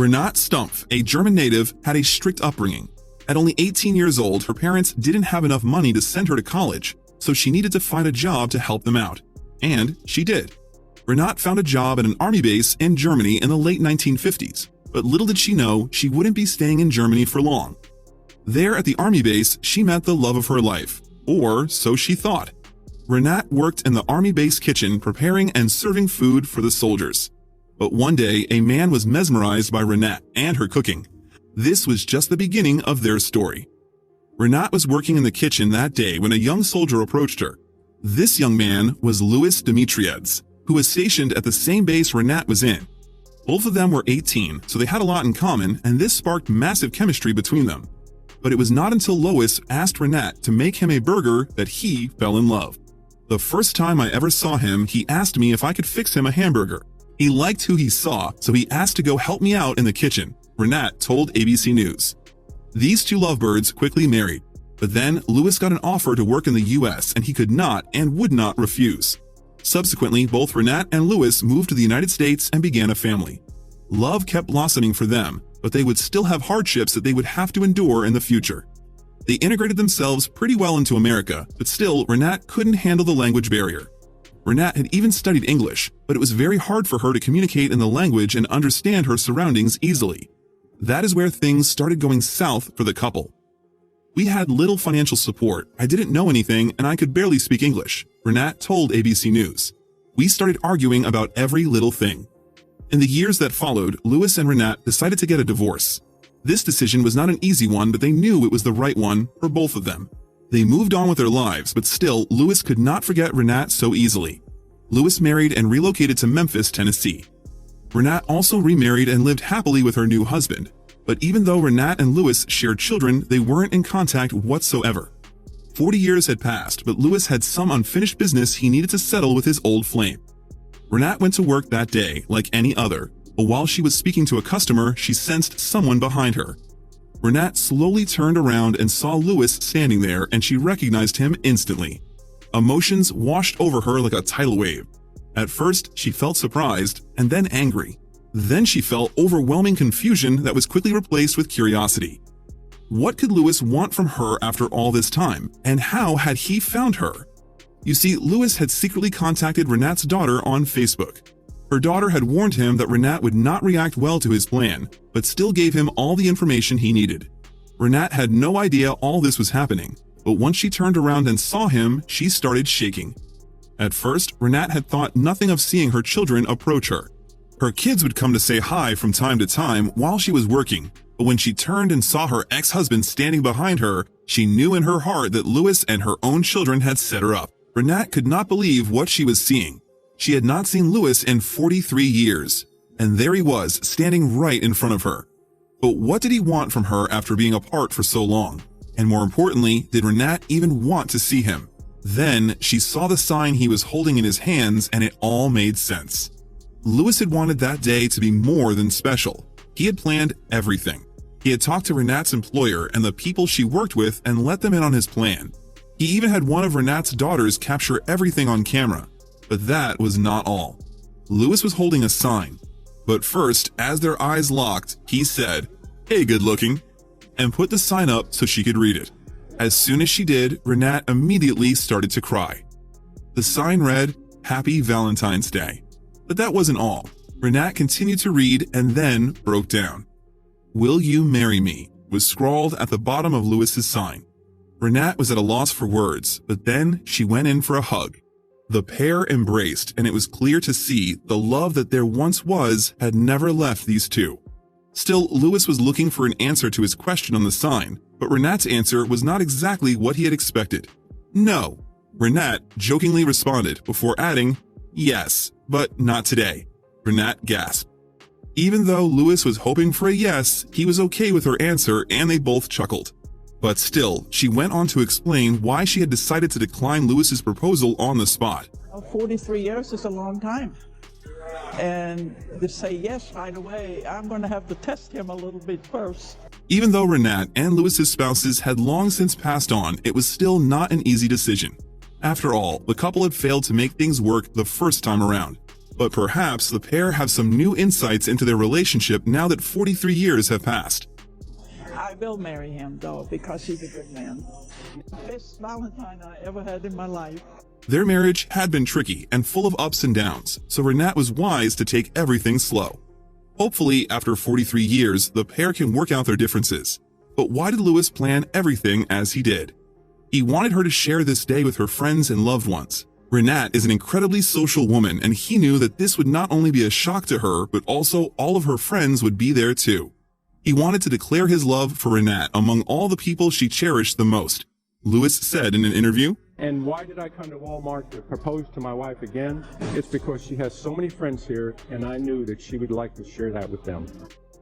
Renate Stumpf, a German native, had a strict upbringing. At only 18 years old, her parents didn't have enough money to send her to college, so she needed to find a job to help them out. And she did. Renate found a job at an army base in Germany in the late 1950s, but little did she know she wouldn't be staying in Germany for long. There at the army base, she met the love of her life, or so she thought. Renate worked in the army base kitchen preparing and serving food for the soldiers. But one day, a man was mesmerized by Renate and her cooking. This was just the beginning of their story. Renate was working in the kitchen that day when a young soldier approached her. This young man was Louis Dimitriades, who was stationed at the same base Renate was in. Both of them were 18, so they had a lot in common, and this sparked massive chemistry between them. But it was not until Louis asked Renate to make him a burger that he fell in love. The first time I ever saw him, he asked me if I could fix him a hamburger. He liked who he saw, so he asked to go help me out in the kitchen, Renate told ABC News. These two lovebirds quickly married, but then Louis got an offer to work in the US and he could not and would not refuse. Subsequently, both Renate and Louis moved to the United States and began a family. Love kept blossoming for them, but they would still have hardships that they would have to endure in the future. They integrated themselves pretty well into America, but still, Renate couldn't handle the language barrier. Renate had even studied English, but it was very hard for her to communicate in the language and understand her surroundings easily. That is where things started going south for the couple. We had little financial support, I didn't know anything, and I could barely speak English, Renate told ABC News. We started arguing about every little thing. In the years that followed, Louis and Renate decided to get a divorce. This decision was not an easy one, but they knew it was the right one for both of them. They moved on with their lives, but still, Louis could not forget Renate so easily. Louis married and relocated to Memphis, Tennessee. Renate also remarried and lived happily with her new husband. But even though Renate and Louis shared children, they weren't in contact whatsoever. 40 years had passed, but Louis had some unfinished business he needed to settle with his old flame. Renate went to work that day like any other, but while she was speaking to a customer, she sensed someone behind her. Renate slowly turned around and saw Louis standing there, and she recognized him instantly. Emotions washed over her like a tidal wave. At first, she felt surprised, and then angry. Then she felt overwhelming confusion that was quickly replaced with curiosity. What could Louis want from her after all this time, and how had he found her? You see, Louis had secretly contacted Renate's daughter on Facebook. Her daughter had warned him that Renate would not react well to his plan, but still gave him all the information he needed. Renate had no idea all this was happening, but once she turned around and saw him, she started shaking. At first, Renate had thought nothing of seeing her children approach her. Her kids would come to say hi from time to time while she was working, but when she turned and saw her ex-husband standing behind her, she knew in her heart that Louis and her own children had set her up. Renate could not believe what she was seeing. She had not seen Louis in 43 years, and there he was, standing right in front of her. But what did he want from her after being apart for so long? And more importantly, did Renate even want to see him? Then she saw the sign he was holding in his hands, and it all made sense. Louis had wanted that day to be more than special. He had planned everything. He had talked to Renate's employer and the people she worked with and let them in on his plan. He even had one of Renate's daughters capture everything on camera. But that was not all. Louis was holding a sign. But first, as their eyes locked, he said, "Hey, good looking," and put the sign up so she could read it. As soon as she did, Renate immediately started to cry. The sign read, "Happy Valentine's Day." But that wasn't all. Renate continued to read and then broke down. "Will you marry me?" was scrawled at the bottom of Louis's sign. Renate was at a loss for words, but then she went in for a hug. The pair embraced, and it was clear to see the love that there once was had never left these two. Still, Louis was looking for an answer to his question on the sign, but Renate's answer was not exactly what he had expected. "No," Renate jokingly responded before adding, "Yes, but not today." Renate gasped. Even though Louis was hoping for a yes, he was okay with her answer and they both chuckled. But still, she went on to explain why she had decided to decline Louis's proposal on the spot. 43 years is a long time. And to say yes right away, I'm going to have to test him a little bit first. Even though Renate and Louis's spouses had long since passed on, it was still not an easy decision. After all, the couple had failed to make things work the first time around. But perhaps the pair have some new insights into their relationship now that 43 years have passed. I will marry him, though, because he's a good man. Best Valentine I ever had in my life. Their marriage had been tricky and full of ups and downs, so Renat was wise to take everything slow. Hopefully, after 43 years, the pair can work out their differences. But why did Louis plan everything as he did? He wanted her to share this day with her friends and loved ones. Renat is an incredibly social woman, and he knew that this would not only be a shock to her, but also all of her friends would be there too. He wanted to declare his love for Renat among all the people she cherished the most. Louis said in an interview, "And why did I come to Walmart to propose to my wife again? It's because she has so many friends here, and I knew that she would like to share that with them."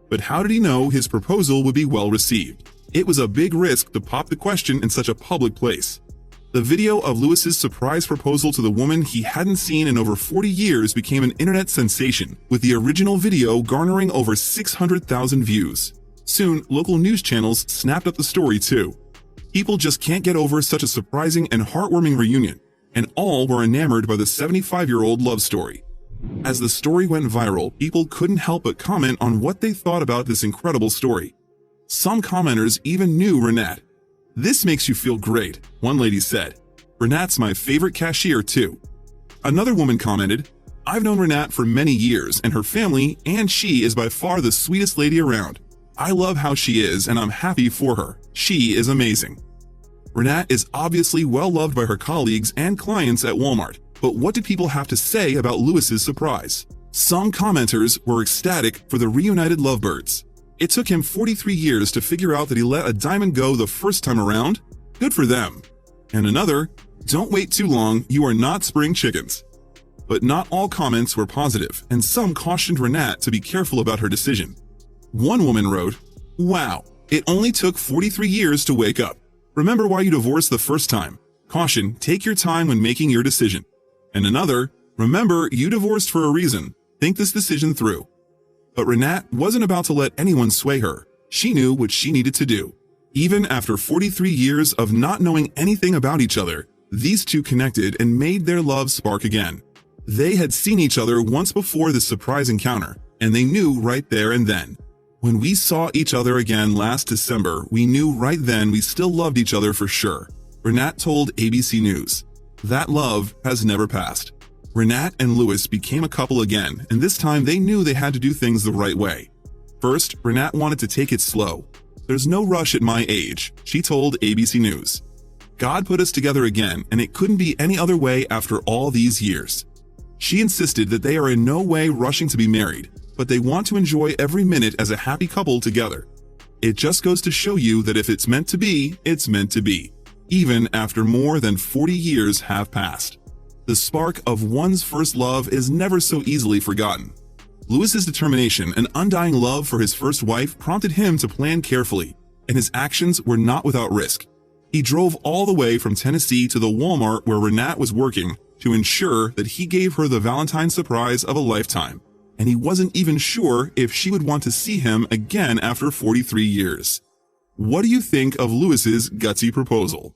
But how did he know his proposal would be well received? It was a big risk to pop the question in such a public place. The video of Louis's surprise proposal to the woman he hadn't seen in over 40 years became an internet sensation, with the original video garnering over 600,000 views. Soon, local news channels snapped up the story too. People just can't get over such a surprising and heartwarming reunion, and all were enamored by the 75-year-old love story. As the story went viral, people couldn't help but comment on what they thought about this incredible story. Some commenters even knew Renat. "This makes you feel great," one lady said. "Renat's my favorite cashier too." Another woman commented, "I've known Renat for many years and her family, and she is by far the sweetest lady around. I love how she is and I'm happy for her. She is amazing." Renat is obviously well loved by her colleagues and clients at Walmart, but what did people have to say about Louis's surprise? Some commenters were ecstatic for the reunited lovebirds. It took him 43 years to figure out that he let a diamond go the first time around. Good for them. And another, "Don't wait too long, you are not spring chickens." But not all comments were positive, and some cautioned Renat to be careful about her decision. One woman wrote, "Wow, it only took 43 years to wake up. Remember why you divorced the first time. Caution, take your time when making your decision." And another, "Remember, you divorced for a reason. Think this decision through." But Renat wasn't about to let anyone sway her. She knew what she needed to do. Even after 43 years of not knowing anything about each other, these two connected and made their love spark again. They had seen each other once before this surprise encounter, and they knew right there and then. "When we saw each other again last December, we knew right then we still loved each other for sure," Renat told ABC News. That love has never passed. Renat and Louis became a couple again, and this time they knew they had to do things the right way. First, Renat wanted to take it slow. "There's no rush at my age," she told ABC News. "God put us together again, and it couldn't be any other way after all these years." She insisted that they are in no way rushing to be married, but they want to enjoy every minute as a happy couple together. It just goes to show you that if it's meant to be, it's meant to be, even after more than 40 years have passed. The spark of one's first love is never so easily forgotten. Louis's determination and undying love for his first wife prompted him to plan carefully, and his actions were not without risk. He drove all the way from Tennessee to the Walmart where Renat was working to ensure that he gave her the Valentine surprise of a lifetime, and he wasn't even sure if she would want to see him again after 43 years. What do you think of Louis's gutsy proposal?